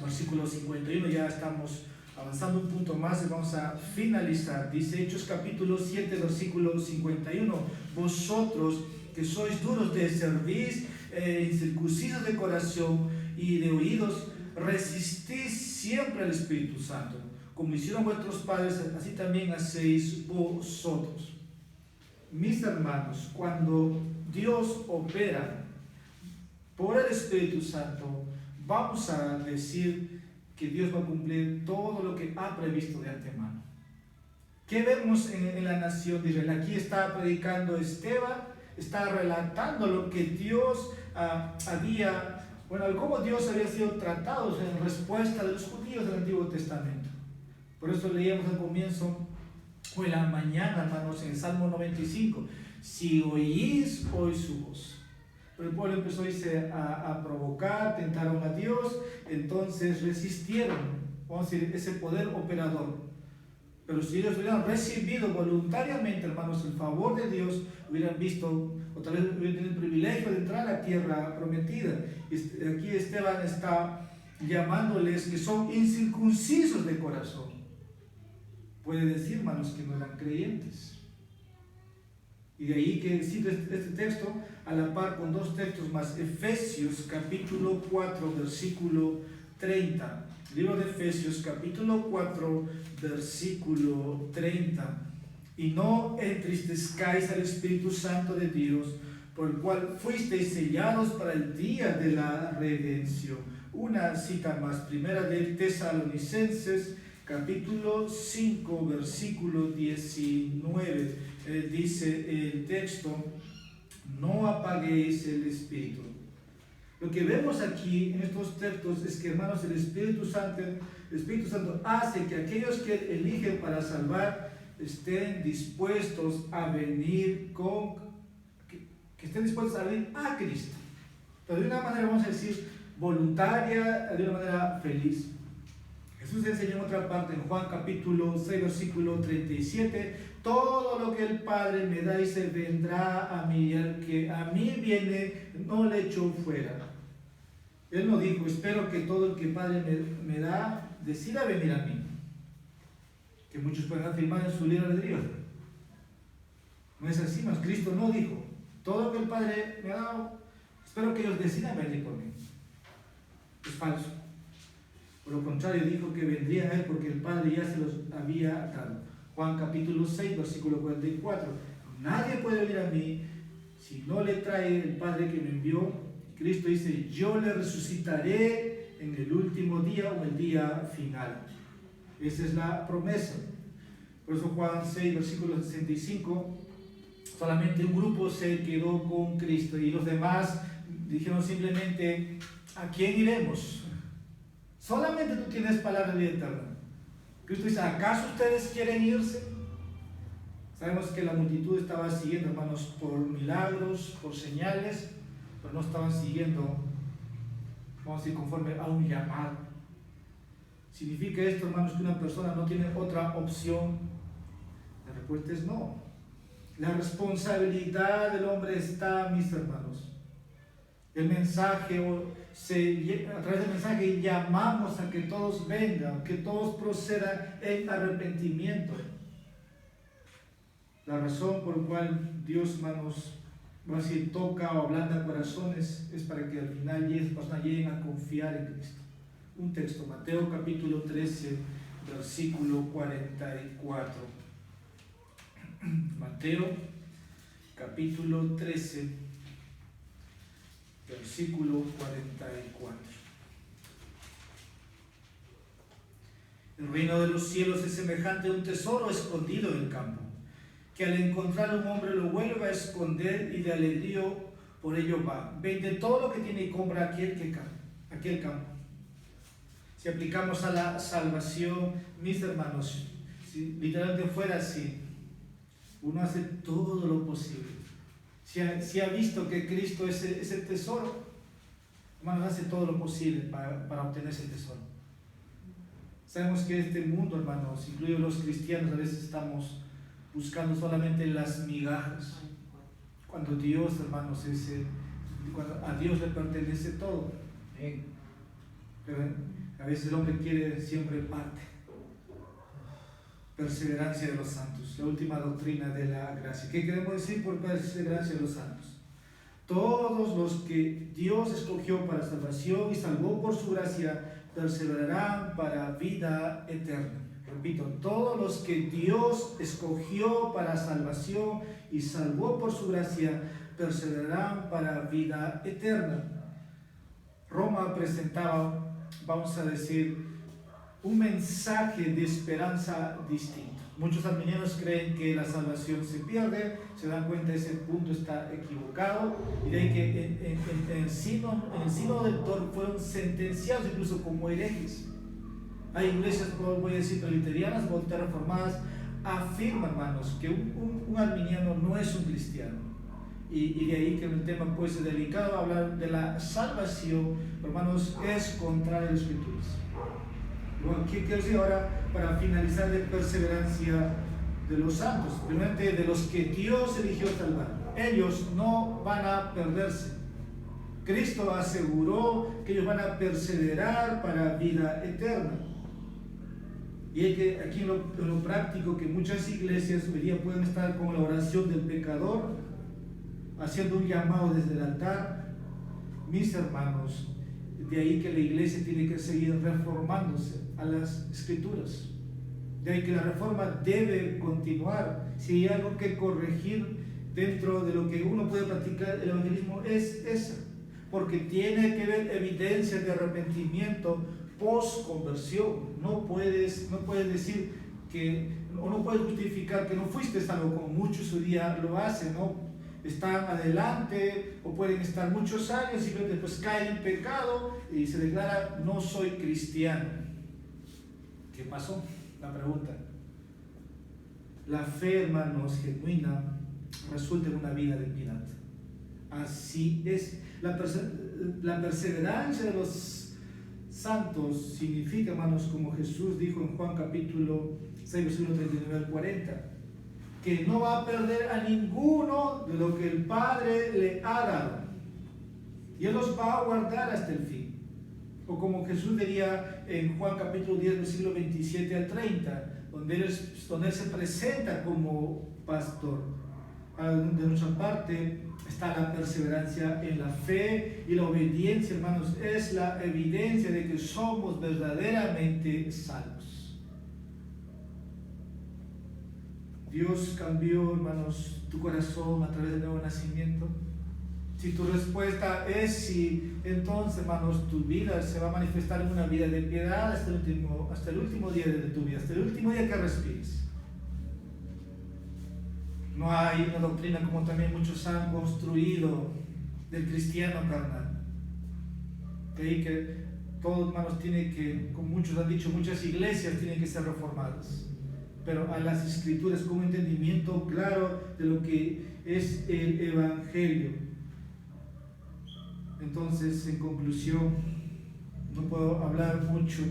versículo 51, ya estamos avanzando un punto más y vamos a finalizar. Dice Hechos capítulo 7, versículo 51, vosotros que sois duros de cerviz, incircuncisos de corazón y de oídos, resistís siempre al Espíritu Santo, como hicieron vuestros padres, así también hacéis vosotros. Mis hermanos, cuando Dios opera por el Espíritu Santo, vamos a decir que Dios va a cumplir todo lo que ha previsto de antemano. ¿Qué vemos en la nación de Israel? Aquí está predicando Esteban, está relatando lo que Dios cómo Dios había sido tratado en respuesta de los judíos del Antiguo Testamento. Por eso leíamos al comienzo, o en la mañana, hermanos, en el Salmo 95, si oís hoy su voz. Pero el pueblo empezó a provocar, tentaron a Dios, entonces resistieron, vamos a decir, ese poder operador. Pero si ellos hubieran recibido voluntariamente, hermanos, el favor de Dios, hubieran visto, o tal vez hubieran tenido el privilegio de entrar a la tierra prometida. Aquí Esteban está llamándoles que son incircuncisos de corazón. Puede decir, hermanos, que no eran creyentes. Y de ahí que cita este texto a la par con dos textos más. Efesios capítulo 4, versículo 30. Libro de Efesios capítulo 4, versículo 30. Y no entristezcáis al Espíritu Santo de Dios, por el cual fuisteis sellados para el día de la redención. Una cita más, primera de Tesalonicenses capítulo 5, versículo 19. Dice el texto, no apaguéis el Espíritu. Lo que vemos aquí en estos textos es que, hermanos, el Espíritu Santo hace que aquellos que eligen para salvar estén dispuestos a venir que estén dispuestos a venir a Cristo. Pero de una manera, vamos a decir, voluntaria, de una manera feliz. Jesús enseñó en otra parte, en Juan capítulo 6, versículo 37, todo lo que el Padre me da, dice, vendrá a mí, y el que a mí viene, no le echo fuera. Él no dijo, espero que todo el que el Padre me da, decida venir a mí. Que muchos pueden afirmar en su libre albedrío. No es así, mas Cristo no dijo, todo lo que el Padre me ha dado, espero que ellos decidan venir por mí. Es falso. Por lo contrario, dijo que vendrían a Él porque el Padre ya se los había dado. Juan capítulo 6, versículo 44. Nadie puede venir a mí si no le trae el Padre que me envió. Cristo dice, yo le resucitaré en el último día o el día final. Esa es la promesa. Por eso Juan 6, versículo 65, solamente un grupo se quedó con Cristo y los demás dijeron simplemente, ¿a quién iremos? Solamente tú tienes palabra de vida eterna. Cristo dice, ¿acaso ustedes quieren irse? Sabemos que la multitud estaba siguiendo, hermanos, por milagros, por señales, pero no estaban siguiendo, vamos a decir, conforme a un llamado. ¿Significa esto, hermanos, que una persona no tiene otra opción? La respuesta es no. La responsabilidad del hombre está, mis hermanos. El mensaje, a través del mensaje llamamos a que todos vengan, que todos procedan en arrepentimiento. La razón por la cual Dios, hermanos, va a decir, toca o ablanda corazones, es para que al final las personas lleguen a confiar en Cristo. Un texto, Mateo capítulo 13, versículo 44. Mateo capítulo 13, versículo 44. El reino de los cielos es semejante a un tesoro escondido en el campo, que al encontrar un hombre lo vuelve a esconder y de alegría por ello va. Vende todo lo que tiene y compra aquel campo. Si aplicamos a la salvación, mis hermanos, si literalmente fuera así, uno hace todo lo posible. Si ha visto que Cristo es ese tesoro, hermanos, hace todo lo posible para obtener ese tesoro. Sabemos que este mundo, hermanos, incluidos los cristianos, a veces estamos buscando solamente las migajas, cuando Dios, hermanos, cuando a Dios le pertenece todo. Pero a veces el hombre quiere siempre parte. Perseverancia de los santos, la última doctrina de la gracia. ¿Qué queremos decir por perseverancia de los santos? Todos los que Dios escogió para salvación y salvó por su gracia perseverarán para vida eterna. Repito, todos los que Dios escogió para salvación y salvó por su gracia perseverarán para vida eterna. Roma presentaba, vamos a decir, un mensaje de esperanza distinto. Muchos arminianos creen que la salvación se pierde, se dan cuenta que ese punto está equivocado, y de ahí que en el sínodo del Toro fueron sentenciados incluso como herejes. Hay iglesias, voy a decir, presbiterianas, reformadas, afirman, hermanos, que un arminiano no es un cristiano. Y de ahí que el tema puede ser delicado, hablar de la salvación, hermanos, es contrario a las Escrituras. Bueno, ¿qué quiero decir ahora para finalizar de perseverancia de los santos? Primeramente, de los que Dios eligió salvar. Ellos no van a perderse. Cristo aseguró que ellos van a perseverar para vida eterna. Y hay que, aquí en lo práctico, que muchas iglesias hoy día pueden estar con la oración del pecador, haciendo un llamado desde el altar. Mis hermanos, de ahí que la iglesia tiene que seguir reformándose a las Escrituras. De ahí que la reforma debe continuar. Si hay algo que corregir dentro de lo que uno puede practicar el evangelismo, es esa. Porque tiene que haber evidencia de arrepentimiento post-conversión. No puedes decir que, o no puedes justificar que no fuiste salvo, como muchos hoy día lo hacen, ¿no? Están adelante o pueden estar muchos años y después caen en pecado y se declara: no soy cristiano. ¿Qué pasó? La pregunta. La fe, hermanos, genuina resulta en una vida de piedad. Así es. La perseverancia de los santos significa, hermanos, como Jesús dijo en Juan capítulo 6, versículo 39 al 40, que no va a perder a ninguno de lo que el Padre le ha dado, y Él los va a guardar hasta el fin. O como Jesús diría en Juan capítulo 10, versículo 27 al 30, donde Él se presenta como pastor. De nuestra parte está la perseverancia en la fe, y la obediencia, hermanos, es la evidencia de que somos verdaderamente salvos. Dios cambió, hermanos, tu corazón a través del nuevo nacimiento. Si tu respuesta es sí, entonces, hermanos, tu vida se va a manifestar en una vida de piedad hasta el último día de tu vida, hasta el último día que respires. No hay una doctrina, como también muchos han construido, del cristiano carnal. De ahí que todos, hermanos, como muchos han dicho, muchas iglesias tienen que ser reformadas. Pero a las Escrituras con un entendimiento claro de lo que es el Evangelio. Entonces, en conclusión, no puedo hablar mucho,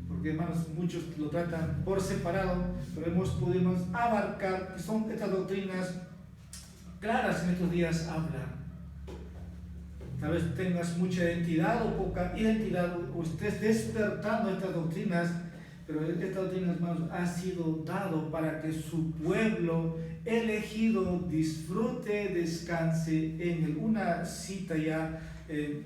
porque, hermanos, muchos lo tratan por separado, pero pudimos abarcar que son estas doctrinas claras en estos días hablar. Tal vez tengas mucha identidad o poca identidad, o estés despertando estas doctrinas. Pero esta doctrina, hermanos, ha sido dado para que su pueblo elegido disfrute, descanse en él. Una cita ya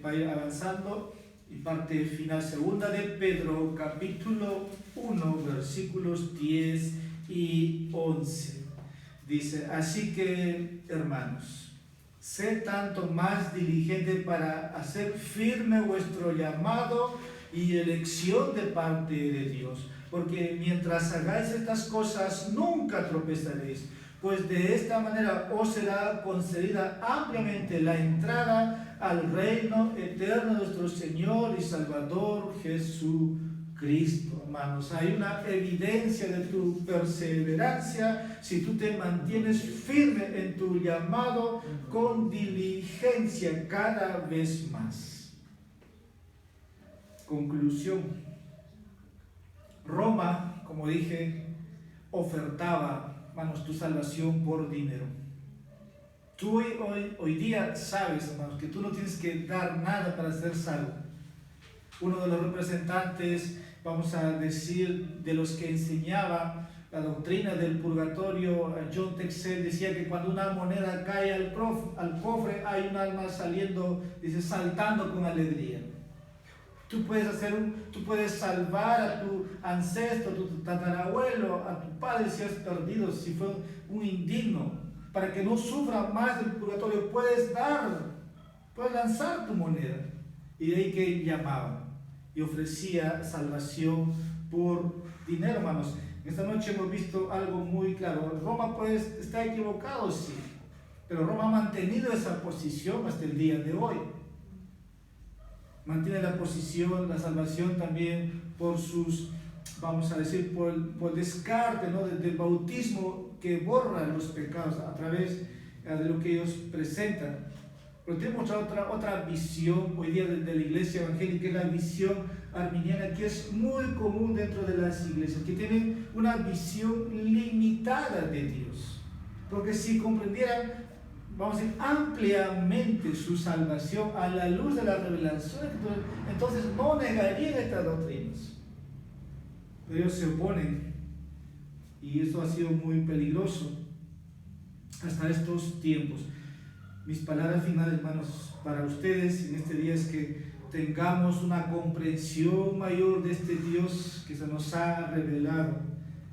para ir avanzando, y parte final, segunda de Pedro, capítulo 1, versículos 10 y 11. Dice: así que, hermanos, sed tanto más diligente para hacer firme vuestro llamado y elección de parte de Dios, porque mientras hagáis estas cosas nunca tropezaréis, pues de esta manera os será concedida ampliamente la entrada al reino eterno de nuestro Señor y Salvador Jesucristo. Hermanos, hay una evidencia de tu perseverancia si tú te mantienes firme en tu llamado con diligencia cada vez más. Conclusión. Roma, como dije, ofertaba, hermanos, tu salvación por dinero. Tú hoy día sabes, hermanos, que tú no tienes que dar nada para ser salvo. Uno de los representantes, vamos a decir, de los que enseñaba la doctrina del purgatorio, John Texel, decía que cuando una moneda cae al cofre, hay un alma saliendo, dice, saltando con alegría. Tú puedes salvar a tu ancestro, a tu tatarabuelo, a tu padre si has perdido, si fue un indigno, para que no sufra más del purgatorio. Puedes lanzar tu moneda. Y de ahí que llamaba y ofrecía salvación por dinero, hermanos. Esta noche hemos visto algo muy claro. Roma pues está equivocado, sí, pero Roma ha mantenido esa posición hasta el día de hoy. Mantiene la posición, la salvación también por sus, vamos a decir, por descarte, ¿no? del bautismo que borra los pecados a través de lo que ellos presentan. Pero tenemos otra visión hoy día de la iglesia evangélica, que es la visión arminiana, que es muy común dentro de las iglesias, que tienen una visión limitada de Dios. Porque si comprendieran, vamos a decir, ampliamente su salvación a la luz de la revelación, entonces no negarían estas doctrinas. Pero ellos se oponen, y esto ha sido muy peligroso hasta estos tiempos. Mis palabras finales, hermanos, para ustedes en este día es que tengamos una comprensión mayor de este Dios que se nos ha revelado,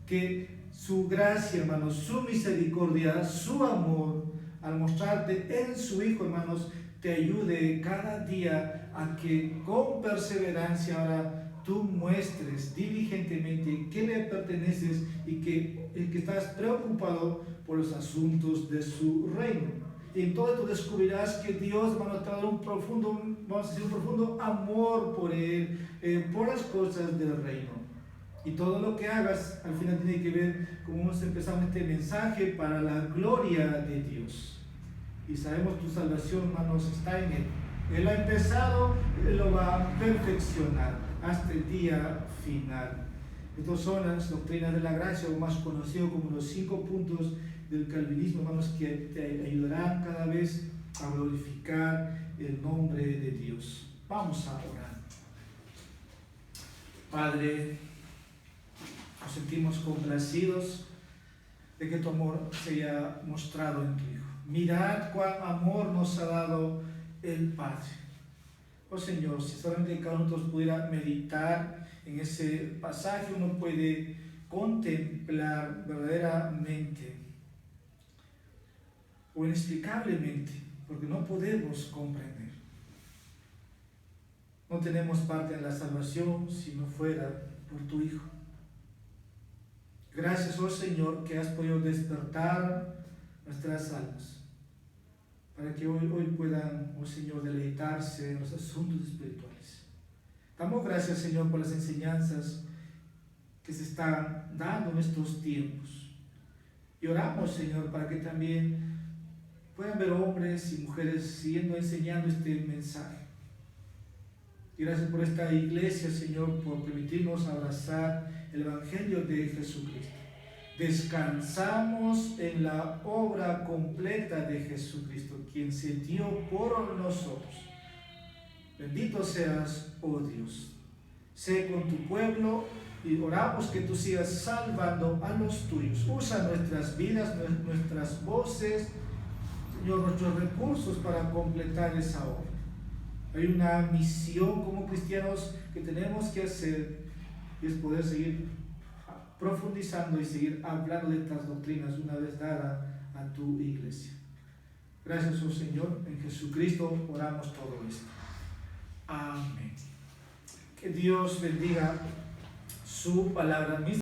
que su gracia, hermanos, su misericordia, su amor, al mostrarte en su Hijo, hermanos, te ayude cada día a que con perseverancia ahora tú muestres diligentemente que le perteneces y que estás preocupado por los asuntos de su reino. Y entonces tú descubrirás que Dios, hermano, te va a dar un profundo amor por Él, por las cosas del reino. Y todo lo que hagas al final tiene que ver, como hemos empezado este mensaje, para la gloria de Dios. Y sabemos tu salvación, hermanos, está en Él. Él ha empezado, Él lo va a perfeccionar hasta el día final. Estas son las doctrinas de la gracia, o más conocido como los 5 puntos del calvinismo, hermanos, que te ayudarán cada vez a glorificar el nombre de Dios. Vamos a orar. Padre, nos sentimos complacidos de que tu amor se haya mostrado en tu Hijo. Mirad cuán amor nos ha dado el Padre. Oh Señor, si solamente cada uno de nosotros pudiera meditar en ese pasaje, uno puede contemplar verdaderamente o inexplicablemente, porque no podemos comprender. No tenemos parte en la salvación si no fuera por tu Hijo. Gracias, oh Señor, que has podido despertar nuestras almas, para que hoy puedan, oh Señor, deleitarse en los asuntos espirituales. Damos gracias, Señor, por las enseñanzas que se están dando en estos tiempos. Y oramos, Señor, para que también puedan ver hombres y mujeres siguiendo enseñando este mensaje. Y gracias por esta iglesia, Señor, por permitirnos abrazar el Evangelio de Jesucristo. Descansamos en la obra completa de Jesucristo, quien se dio por nosotros. Bendito seas, oh Dios. Sé con tu pueblo y oramos que tú sigas salvando a los tuyos. Usa nuestras vidas, nuestras voces, Señor, nuestros recursos para completar esa obra. Hay una misión como cristianos que tenemos que hacer, y es poder seguir profundizando y seguir hablando de estas doctrinas una vez dada a tu iglesia. Gracias, oh Señor, en Jesucristo oramos todo esto. Amén. Que Dios bendiga su palabra.